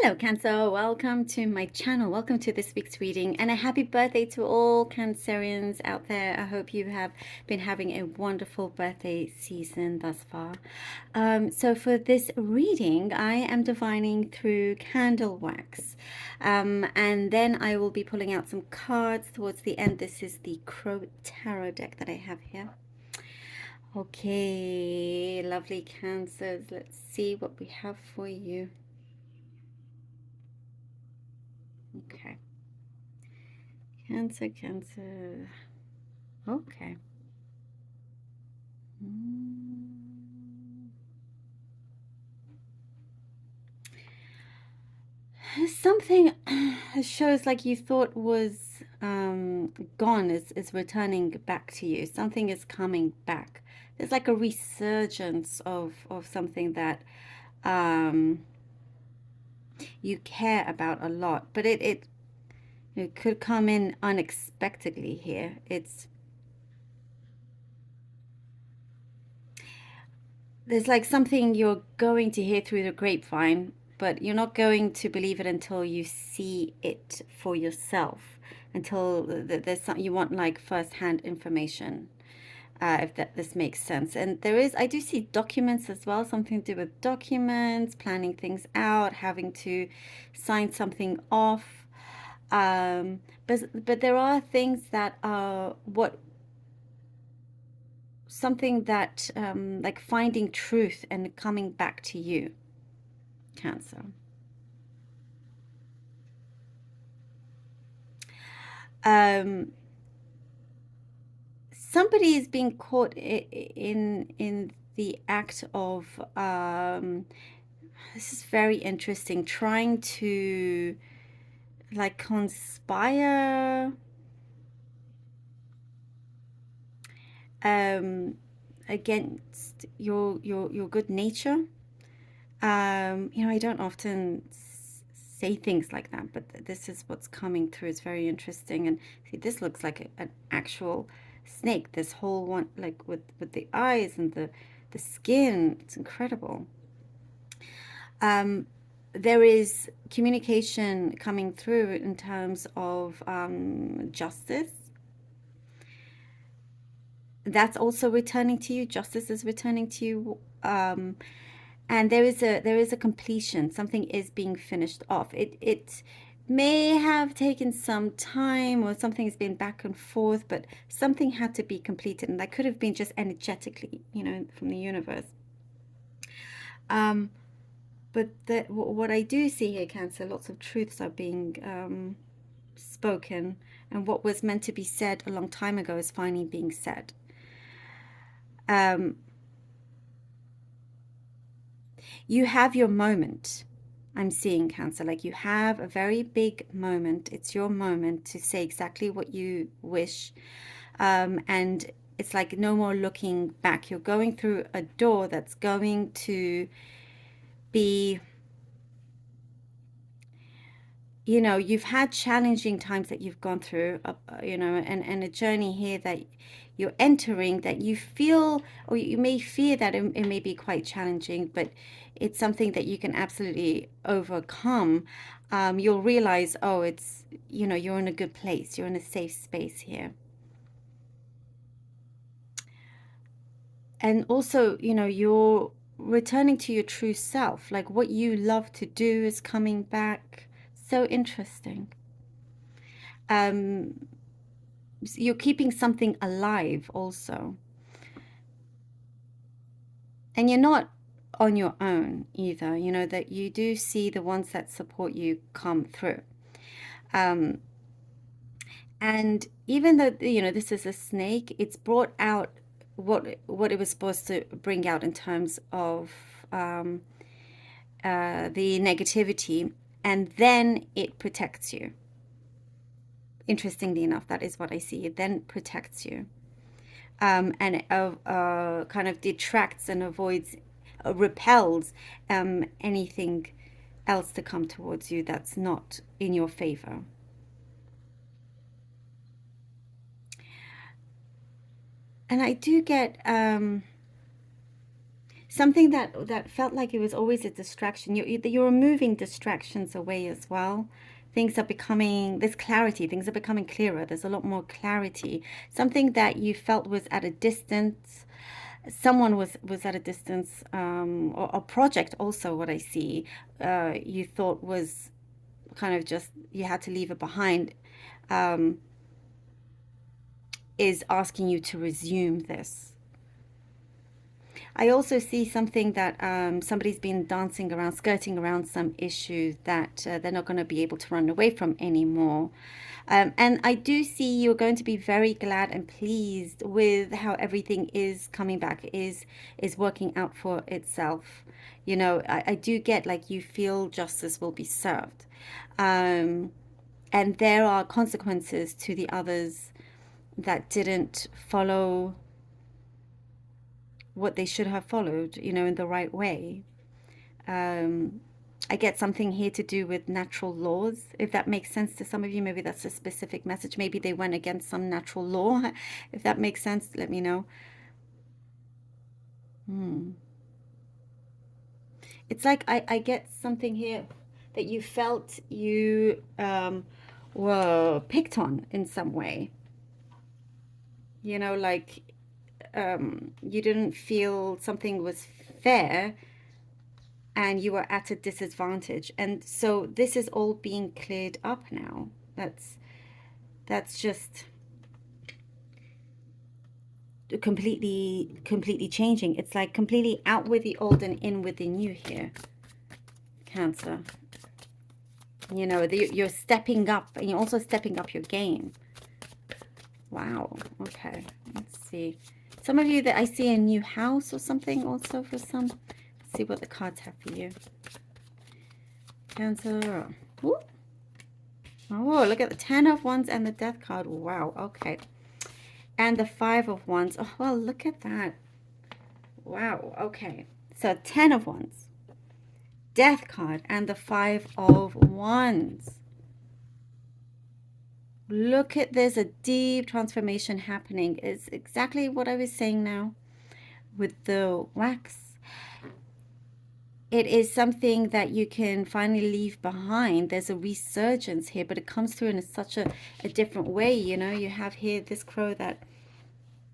Hello, Cancer. Welcome to my channel. Welcome to this week's reading, and a happy birthday to all Cancerians out there. I hope you have been having a wonderful birthday season thus far. So for this reading, I am divining through candle wax, and then I will be pulling out some cards towards the end. This is the Crow Tarot deck that I have here. Okay, lovely Cancers. Let's see what we have for you. Okay. Cancer, Cancer. Okay. Something shows like you thought was gone is returning back to you. Something is coming back. There's like a resurgence of something that you care about a lot, but it could come in unexpectedly here. There's like something you're going to hear through the grapevine, but you're not going to believe it until you see it for yourself, until there's some, you want like first-hand information, if this makes sense. And I do see documents as well, something to do with documents, planning things out, having to sign something off. But there are things that are something that like finding truth and coming back to you, Cancer. Somebody is being caught in the act of this is very interesting, trying to like conspire against your good nature. I don't often say things like that, but this is what's coming through. It's very interesting. And see, this looks like an actual snake. This whole one, like with the eyes and the skin. It's incredible. There is communication coming through in terms of justice. That's also returning to you. Justice is returning to you. And there is a completion. Something is being finished off. It may have taken some time, or something has been back and forth, but something had to be completed, and that could have been just energetically, from the universe. But what I do see here, Cancer, lots of truths are being spoken, and what was meant to be said a long time ago is finally being said. You have your moment. I'm seeing, Cancer, like you have a very big moment. It's your moment to say exactly what you wish. And it's like no more looking back. You're going through a door that's going to be, you've had challenging times that you've gone through, and a journey here that you're entering that you feel, or you may fear that it may be quite challenging, but it's something that you can absolutely overcome. You'll realize, oh, it's, you're in a good place. You're in a safe space here. And also, you're returning to your true self. Like what you love to do is coming back. So interesting. You're keeping something alive also. And you're not on your own either, that you do see the ones that support you come through. And even though, this is a snake, it's brought out what it was supposed to bring out in terms of the negativity, and then it protects you. Interestingly enough, that is what I see. It then protects you. And it kind of detracts and avoids, repels anything else to come towards you that's not in your favor. And I do get something that felt like it was always a distraction. You're removing distractions away as well. Things are becoming, there's clarity, things are becoming clearer, there's a lot more clarity. Something that you felt was at a distance, someone was at a distance, or a project also, what I see, you thought was kind of just, you had to leave it behind, um, is asking you to resume this. I also see something that somebody's been dancing around, skirting around some issue that they're not going to be able to run away from anymore. And I do see you're going to be very glad and pleased with how everything is coming back, is working out for itself. You know, I do get like you feel justice will be served. Um, and there are consequences to the others that didn't follow what they should have followed, you know, in the right way. Um, I get something here to do with natural laws, if that makes sense to some of you. Maybe that's a specific message. Maybe they went against some natural law. If that makes sense, let me know. Hmm. It's like I get something here that you felt you were picked on in some way. You know, like you didn't feel something was fair and you were at a disadvantage. And so this is all being cleared up now. That's just completely changing. It's like completely out with the old and in with the new here, Cancer. You know, you're stepping up, and you're also stepping up your game. Wow. Okay, let's see. Some of you that I see a new house or something also for some. Let's see what the cards have for you. Cancer. Ooh. Oh, look at the 10 of Wands and the Death card. Wow, okay. And the 5 of Wands. Oh, well, look at that. Wow, okay. So 10 of Wands, Death card, and the 5 of Wands. Look at this, a deep transformation happening. It's exactly what I was saying now with the wax. It is something that you can finally leave behind. There's a resurgence here, but it comes through in such a different way. You know, you have here this crow that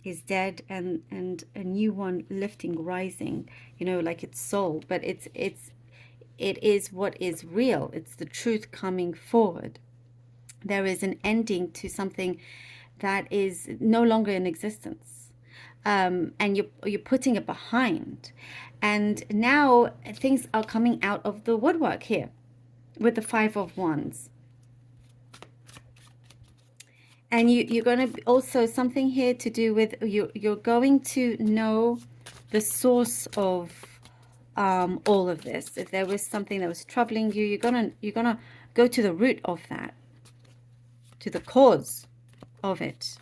is dead and a new one lifting, rising, you know, like its soul. But it is what is real. It's the truth coming forward. There is an ending to something that is no longer in existence. And you're putting it behind. And now things are coming out of the woodwork here with the 5 of Wands. And you're going to also something here to do with you're going to know the source of all of this. If there was something that was troubling you, you're gonna go to the root of that, to the cause of it.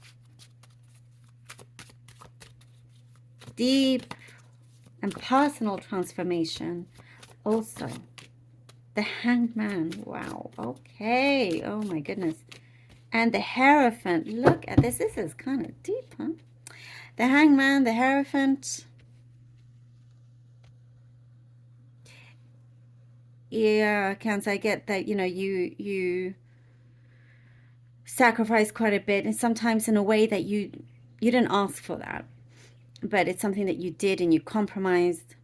Deep and personal transformation also. The Hanged Man. Wow. Okay. Oh my goodness. And the Hierophant. Look at this. This is kind of deep, huh? The Hanged Man, the Hierophant. Yeah, Cancer, I get that, you know, you sacrifice quite a bit, and sometimes in a way that you didn't ask for that. But it's something that you did and you compromised.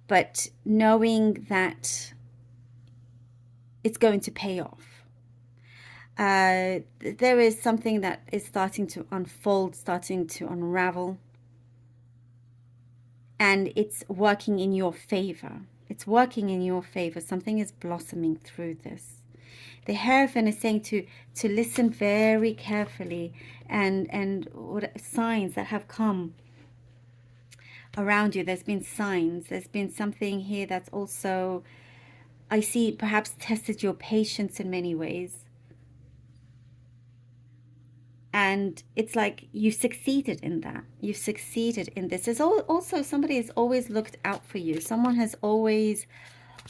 But knowing that it's going to pay off. There is something that is starting to unfold, starting to unravel. And it's working in your favor. It's working in your favor. Something is blossoming through this. The Hierophant is saying to listen very carefully and what signs that have come around you. There's been signs. There's been something here that's also, I see, perhaps tested your patience in many ways. And it's like you succeeded in that. You've succeeded in this. There's also somebody has always looked out for you. Someone has always,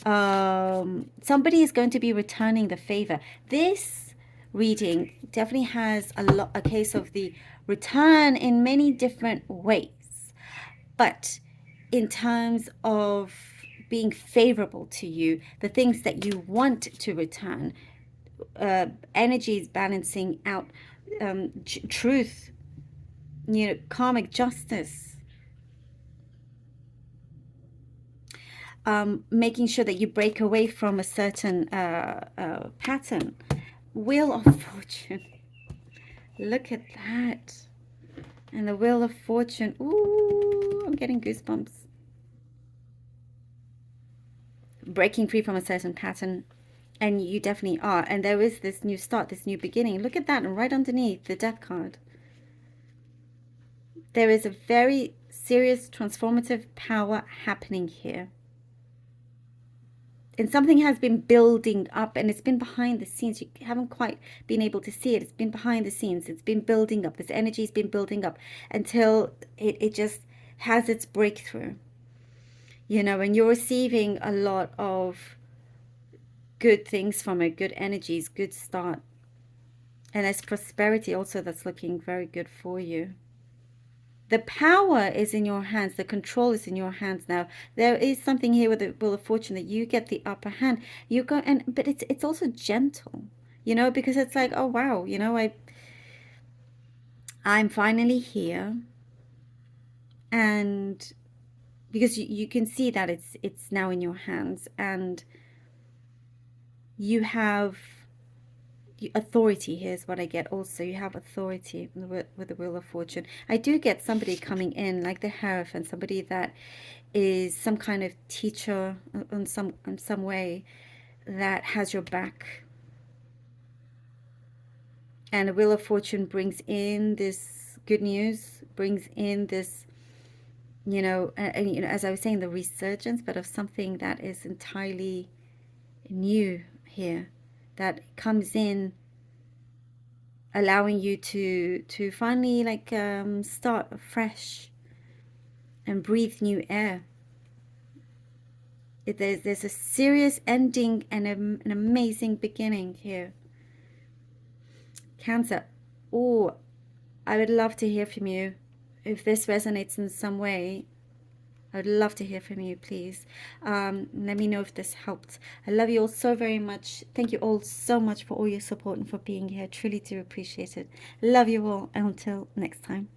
somebody is going to be returning the favor. This reading definitely has a case of the return in many different ways. But in terms of being favorable to you, the things that you want to return, energy is balancing out, truth, karmic justice, making sure that you break away from a certain pattern. Wheel of Fortune. Look at that. And the Wheel of Fortune. Ooh, I'm getting goosebumps. Breaking free from a certain pattern. And you definitely are. And there is this new start, this new beginning. Look at that. And right underneath the Death card. There is a very serious transformative power happening here. And something has been building up, and it's been behind the scenes. You haven't quite been able to see it. It's been behind the scenes. It's been building up. This energy has been building up until it just has its breakthrough. And you're receiving a lot of good things from it, good energies, good start. And there's prosperity also that's looking very good for you. The power is in your hands. The control is in your hands now. There is something here with the Wheel of Fortune that you get the upper hand. You go but it's also gentle, because it's like, oh wow, I'm finally here, and because you can see that it's now in your hands, and you have authority. Here's what I get also. You have authority with the Wheel of Fortune. I do get somebody coming in like the Hierophant, somebody that is some kind of teacher in some way that has your back. And the Wheel of Fortune brings in this good news, brings in this, as I was saying, the resurgence, but of something that is entirely new here, that comes in, allowing you to finally start fresh and breathe new air. There's a serious ending and an amazing beginning here. Cancer. Oh, I would love to hear from you. If this resonates in some way, I would love to hear from you, please. Let me know if this helped. I love you all so very much. Thank you all so much for all your support and for being here. Truly do appreciate it. Love you all. Until next time.